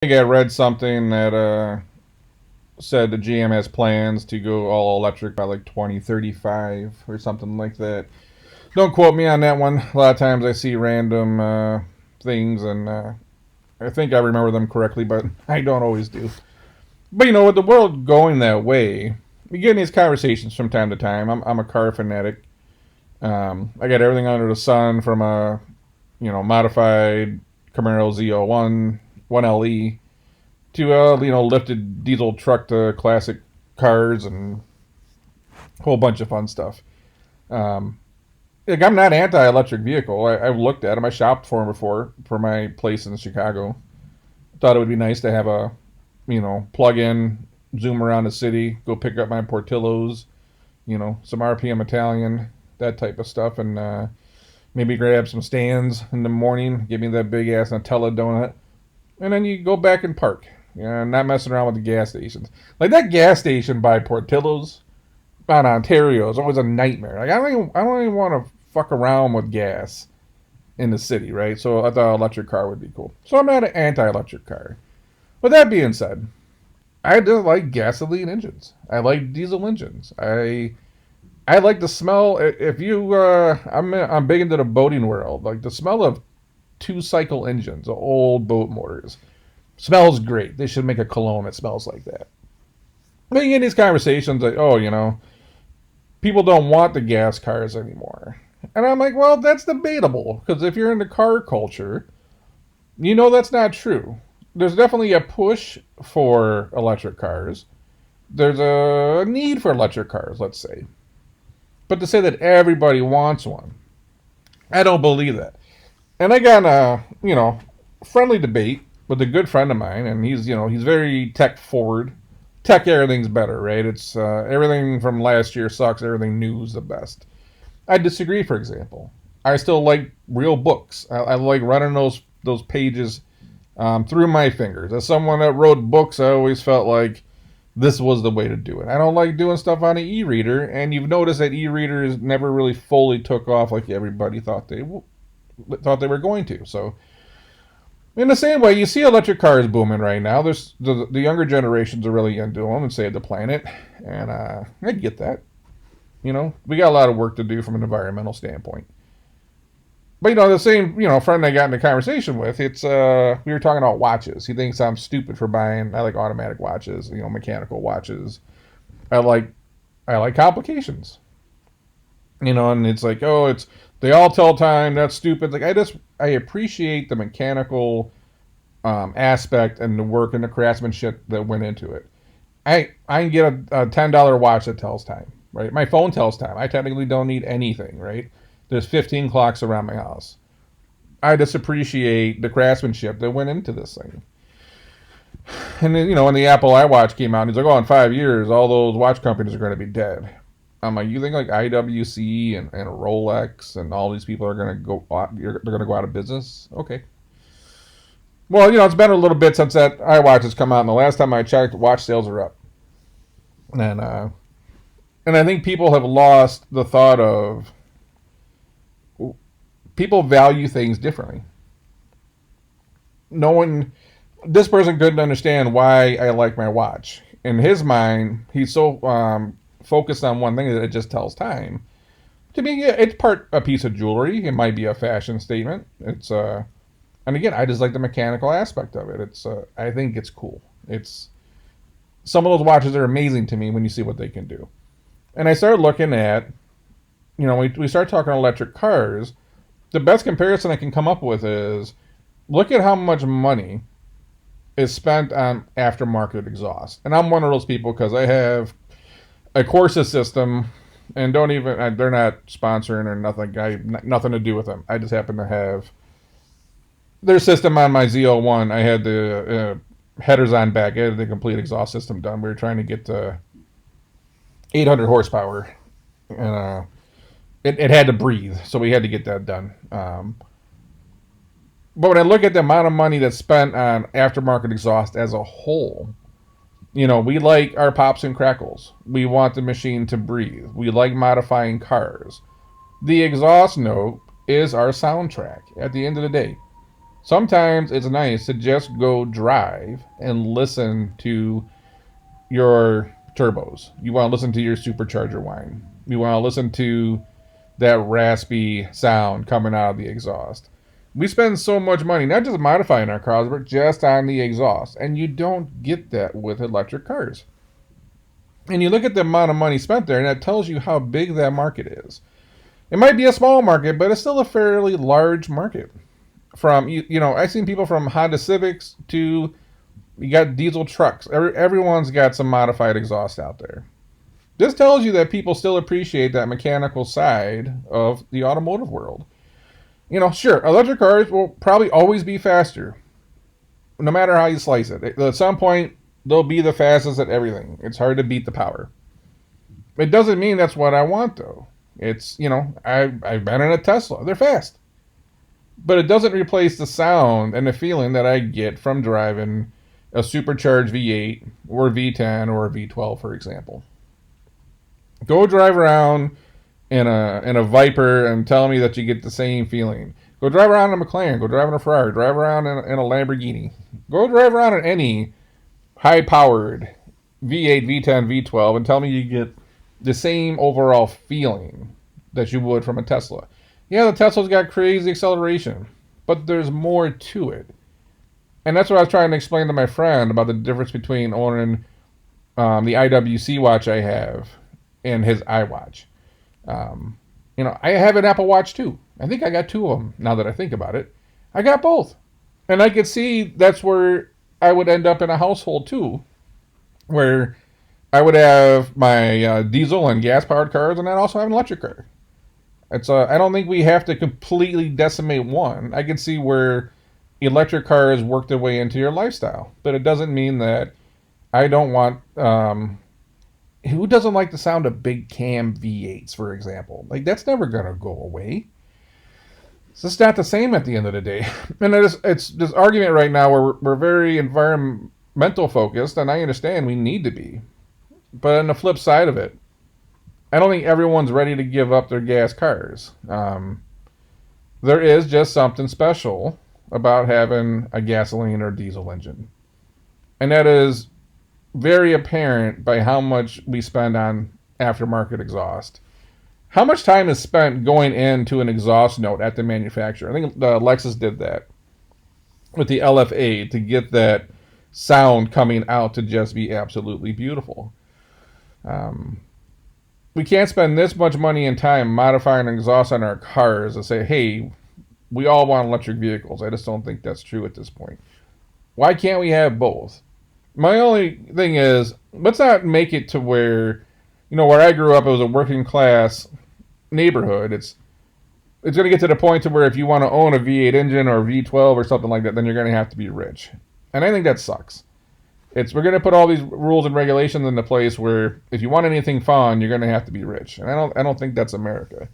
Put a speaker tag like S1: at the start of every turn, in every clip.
S1: think I read something that said the GM has plans to go all electric by like 2035 or something like that. Don't quote me on that one. A lot of times I see random things and I think I remember them correctly, but I don't always do. But with the world going that way, we get in these conversations from time to time. I'm a car fanatic. I got everything under the sun from a modified Camaro Z01 1LE to lifted diesel truck to classic cars and a whole bunch of fun stuff. Um, like I'm not anti-electric vehicle. I've looked at them. I shopped for them before for my place in Chicago. Thought it would be nice to have a plug in, zoom around the city, go pick up my Portillos, some RPM Italian, that type of stuff, and maybe grab some stands in the morning, give me that big ass Nutella donut, and then you go back and park. Not messing around with the gas stations. Like that gas station by Portillo's on Ontario is always a nightmare. Like I don't even want to fuck around with gas in the city, right? So I thought an electric car would be cool. So I'm not an anti-electric car. With that being said, I just like gasoline engines. I like diesel engines. I like the smell. If you, I'm big into the boating world. Like the smell of two cycle engines, old boat motors, smells great. They should make a cologne that smells like that. But you get these conversations like, oh, people don't want the gas cars anymore. And I'm like, well, that's debatable. Because if you're into car culture, that's not true. There's definitely a push for electric cars. There's a need for electric cars, let's say. But to say that everybody wants one, I don't believe that. And I got a, friendly debate with a good friend of mine, and he's very tech forward. Tech, everything's better, right? It's everything from last year sucks. Everything new is the best. I disagree. For example, I still like real books. I like running those pages through my fingers. As someone that wrote books, I always felt like this was the way to do it. I don't like doing stuff on an e-reader, and you've noticed that e-readers never really fully took off like everybody thought they were going to. So in the same way, you see electric cars booming right now. There's the younger generations are really into them and save the planet, and I get that. We got a lot of work to do from an environmental standpoint. But the same friend I got in a conversation with, it's we were talking about watches. He thinks I'm stupid for buying. I like automatic watches, mechanical watches. I like complications. And it's like, oh, they all tell time. That's stupid. Like I appreciate the mechanical aspect and the work and the craftsmanship that went into it. I can get a $10 watch that tells time, right? My phone tells time. I technically don't need anything, right? There's 15 clocks around my house. I just appreciate the craftsmanship that went into this thing. And then, when the Apple iWatch came out, he's like, oh, in 5 years, all those watch companies are going to be dead. I'm like, you think like IWC and Rolex and all these people are going to they're going to go out of business? Okay. Well, it's been a little bit since that iWatch has come out, and the last time I checked, watch sales are up. And I think people have lost the thought of people value things differently. No one, this person couldn't understand why I like my watch. In his mind, he's so focused on one thing that it just tells time. To me, yeah, it's a piece of jewelry. It might be a fashion statement. It's and again, I just like the mechanical aspect of it. I think it's cool. It's some of those watches are amazing to me when you see what they can do. And I started looking at, we start talking electric cars. The best comparison I can come up with is look at how much money is spent on aftermarket exhaust. And I'm one of those people because I have a Corsa system and they're not sponsoring or nothing. Nothing to do with them. I just happen to have their system on my Z01. I had the headers on back. I had the complete exhaust system done. We were trying to get to 800 horsepower. And it had to breathe, so we had to get that done. But when I look at the amount of money that's spent on aftermarket exhaust as a whole, we like our pops and crackles. We want the machine to breathe. We like modifying cars. The exhaust note is our soundtrack at the end of the day. Sometimes it's nice to just go drive and listen to your turbos. You want to listen to your supercharger whine. You want to listen to that raspy sound coming out of the exhaust. We spend so much money not just modifying our cars, but just on the exhaust. And you don't get that with electric cars. And you look at the amount of money spent there, and that tells you how big that market is. It might be a small market, but it's still a fairly large market. From I've seen people from Honda Civics to you got diesel trucks. Everyone's got some modified exhaust out there. This tells you that people still appreciate that mechanical side of the automotive world. Sure, electric cars will probably always be faster, no matter how you slice it. At some point, they'll be the fastest at everything. It's hard to beat the power. It doesn't mean that's what I want, though. I've been in a Tesla. They're fast. But it doesn't replace the sound and the feeling that I get from driving a supercharged V8 or V10 or a V12, for example. Go drive around in a Viper and tell me that you get the same feeling. Go drive around in a McLaren. Go drive in a Ferrari. Drive around in a Lamborghini. Go drive around in any high-powered V8, V10, V12 and tell me you get the same overall feeling that you would from a Tesla. Yeah, the Tesla's got crazy acceleration, but there's more to it. And that's what I was trying to explain to my friend about the difference between owning the IWC watch I have and his iWatch. I have an Apple Watch too. I think I got two of them now that I think about it. I got both. And I could see that's where I would end up in a household too, where I would have my diesel and gas-powered cars, and I'd also have an electric car. I don't think we have to completely decimate one. I can see where electric cars work their way into your lifestyle, but it doesn't mean that I don't want. Who doesn't like the sound of big cam V8s, for example? Like, that's never gonna go away. It's just not the same at the end of the day. And it's this argument right now where we're very environmental focused, and I understand we need to be. But on the flip side of it, I don't think everyone's ready to give up their gas cars. There is just something special about having a gasoline or diesel engine. And that is very apparent by how much we spend on aftermarket exhaust. How much time is spent going into an exhaust note at the manufacturer? I think Lexus did that with the LFA to get that sound coming out to just be absolutely beautiful. We can't spend this much money and time modifying an exhaust on our cars and say, hey, we all want electric vehicles. I just don't think that's true at this point. Why can't we have both? My only thing is, let's not make it to where, where I grew up, it was a working class neighborhood. It's going to get to the point to where if you want to own a V8 engine or a V12 or something like that, then you're going to have to be rich. And I think that sucks. We're going to put all these rules and regulations into place where if you want anything fun, you're going to have to be rich. And I don't think that's America.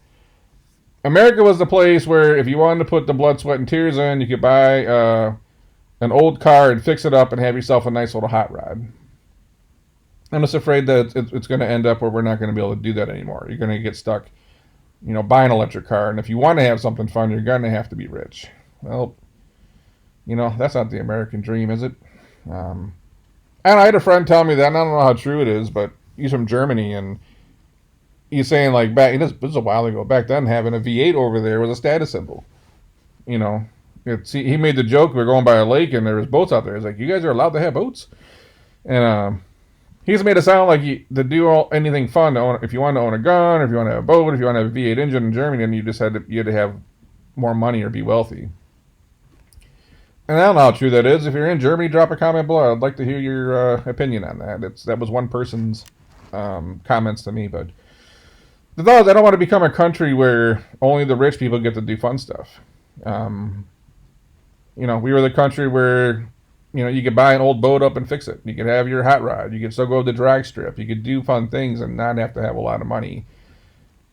S1: America was the place where if you wanted to put the blood, sweat, and tears in, you could buy an old car and fix it up and have yourself a nice little hot rod. I'm just afraid that it's going to end up where we're not going to be able to do that anymore. You're going to get stuck, buying an electric car. And if you want to have something fun, you're going to have to be rich. Well, that's not the American dream, is it? And I had a friend tell me that, and I don't know how true it is, but he's from Germany, and he's saying, like, this was a while ago, back then having a V8 over there was a status symbol. He made the joke, we're going by a lake, and there was boats out there. He's like, you guys are allowed to have boats? And he's made it sound like to do anything fun, to own, if you want to own a gun, or if you want to have a boat, if you want to have a V8 engine in Germany, then you had to have more money or be wealthy. And I don't know how true that is. If you're in Germany, drop a comment below. I'd like to hear your opinion on that. That was one person's comments to me. But the thought is, I don't want to become a country where only the rich people get to do fun stuff. We were the country where, you could buy an old boat up and fix it. You could have your hot rod. You could still go to the drag strip. You could do fun things and not have to have a lot of money.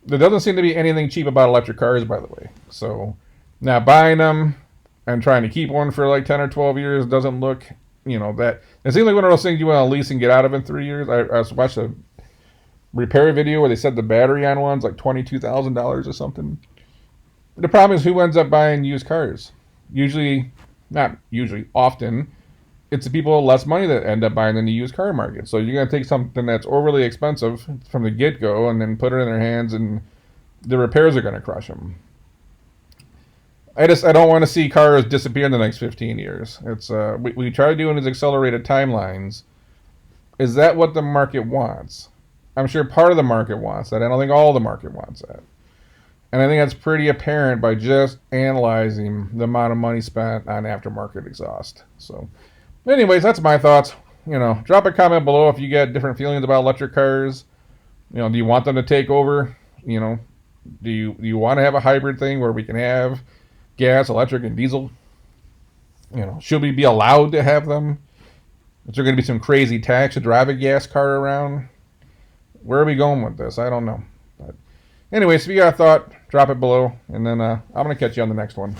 S1: There doesn't seem to be anything cheap about electric cars, by the way. So now buying them and trying to keep one for like 10 or 12 years doesn't look, that. It seems like one of those things you want to lease and get out of in 3 years. I watched a repair video where they said the battery on one's like $22,000 or something. The problem is who ends up buying used cars? Usually not usually, often, it's the people with less money that end up buying in the used car market. So you're going to take something that's overly expensive from the get-go and then put it in their hands, and the repairs are going to crush them. I don't want to see cars disappear in the next 15 years. It's we try doing these accelerated timelines. Is that what the market wants? I'm sure part of the market wants that. I don't think all the market wants that. And I think that's pretty apparent by just analyzing the amount of money spent on aftermarket exhaust. So, anyways, that's my thoughts. Drop a comment below if you get different feelings about electric cars. Do you want them to take over? Do you want to have a hybrid thing where we can have gas, electric, and diesel? Should we be allowed to have them? Is there going to be some crazy tax to drive a gas car around? Where are we going with this? I don't know. But anyways, if you got a thought, drop it below, and then I'm going to catch you on the next one.